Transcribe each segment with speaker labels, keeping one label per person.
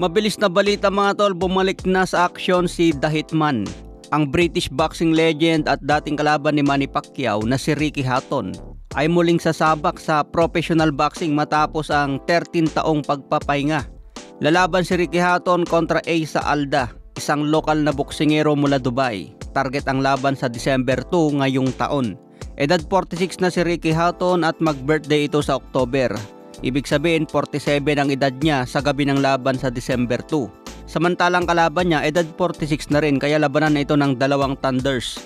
Speaker 1: Mabilis na balita mga tol, bumalik na sa aksyon si The Hitman. Ang British boxing legend at dating kalaban ni Manny Pacquiao na si Ricky Hatton ay muling sasabak sa professional boxing matapos ang 13 taong pagpapahinga. Lalaban si Ricky Hatton kontra Asa Alda, isang lokal na boksingero mula Dubai. Target ang laban sa December 2 ngayong taon. Edad 46 na si Ricky Hatton at mag-birthday ito sa October. Ibig sabihin 47 ang edad niya sa gabi ng laban sa December 2. Samantalang kalaban niya edad 46 na rin, kaya labanan na ito ng dalawang Thunders.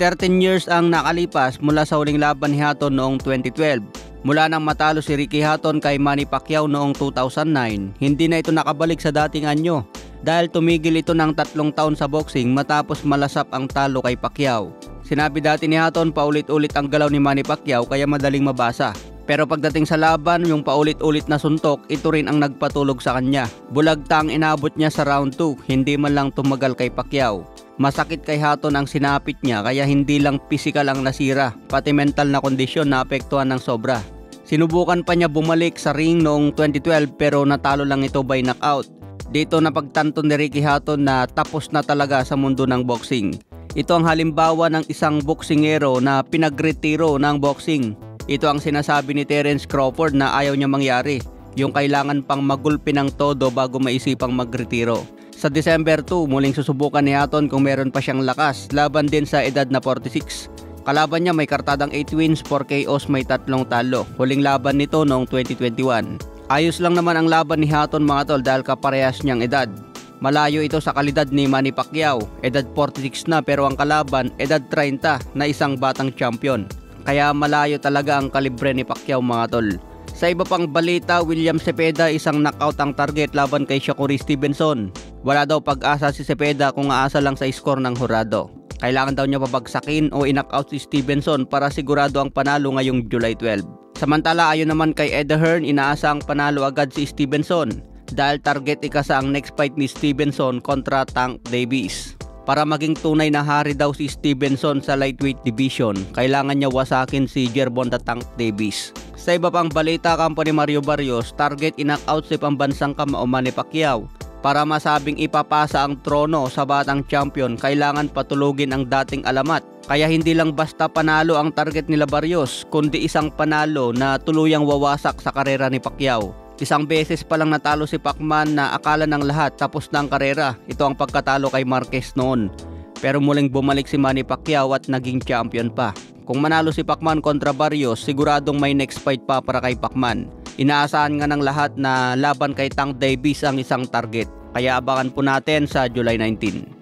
Speaker 1: 13 years ang nakalipas mula sa huling laban ni Hatton noong 2012. Mula nang matalo si Ricky Hatton kay Manny Pacquiao noong 2009, hindi na ito nakabalik sa dating anyo dahil tumigil ito ng 3 taon sa boxing matapos malasap ang talo kay Pacquiao. Sinabi dati ni Hatton paulit-ulit ang galaw ni Manny Pacquiao kaya madaling mabasa. Pero pagdating sa laban, yung paulit-ulit na suntok, ito rin ang nagpatulog sa kanya. Bulagtang inabot niya sa round 2, hindi man lang tumagal kay Pacquiao. Masakit kay Hatton ang sinapit niya kaya hindi lang physical ang nasira, pati mental na kondisyon na apektuhan ng sobra. Sinubukan pa niya bumalik sa ring noong 2012 pero natalo lang ito by knockout. Dito napagtanto ni Ricky Hatton na tapos na talaga sa mundo ng boxing. Ito ang halimbawa ng isang boksingero na pinagretiro ng boxing. Ito ang sinasabi ni Terence Crawford na ayaw niya mangyari, yung kailangan pang magulpi ng todo bago maisipang magretiro. Sa December 2, muling susubukan ni Hatton kung meron pa siyang lakas, laban din sa edad na 46. Kalaban niya may kartadang 8 wins, 4 KOs, may 3 talo. Huling laban nito noong 2021. Ayos lang naman ang laban ni Hatton mga tol dahil kaparehas niyang edad. Malayo ito sa kalidad ni Manny Pacquiao, edad 46 na pero ang kalaban edad 30 na isang batang champion. Kaya malayo talaga ang kalibre ni Pacquiao mga tol. Sa iba pang balita, William Cepeda isang knockout ang target laban kay Shakur Stevenson. Wala daw pag-asa si Cepeda kung aasa lang sa score ng hurado. Kailangan daw niya babagsakin o in-knockout si Stevenson para sigurado ang panalo ngayong July 12. Samantala ayon naman kay Ed Hearn, inaasa ang panalo agad si Stevenson dahil target ikasa ang next fight ni Stevenson kontra Tank Davis. Para maging tunay na hari daw si Stevenson sa lightweight division, kailangan niya wasakin si Gervonta Tank Davis. Sa iba pang balita, kampo ni Mario Barrios, target in-knockout si pambansang kamao Manny Pacquiao. Para masabing ipapasa ang trono sa batang champion, kailangan patulugin ang dating alamat. Kaya hindi lang basta panalo ang target nila Barrios, kundi isang panalo na tuluyang wawasak sa karera ni Pacquiao. Isang beses pa lang natalo si Pacman na akala ng lahat tapos na ang karera. Ito ang pagkatalo kay Marquez noon. Pero muling bumalik si Manny Pacquiao at naging champion pa. Kung manalo si Pacman kontra Barrios, siguradong may next fight pa para kay Pacman. Inaasahan nga ng lahat na laban kay Tank Davis ang isang target. Kaya abangan po natin sa July 19.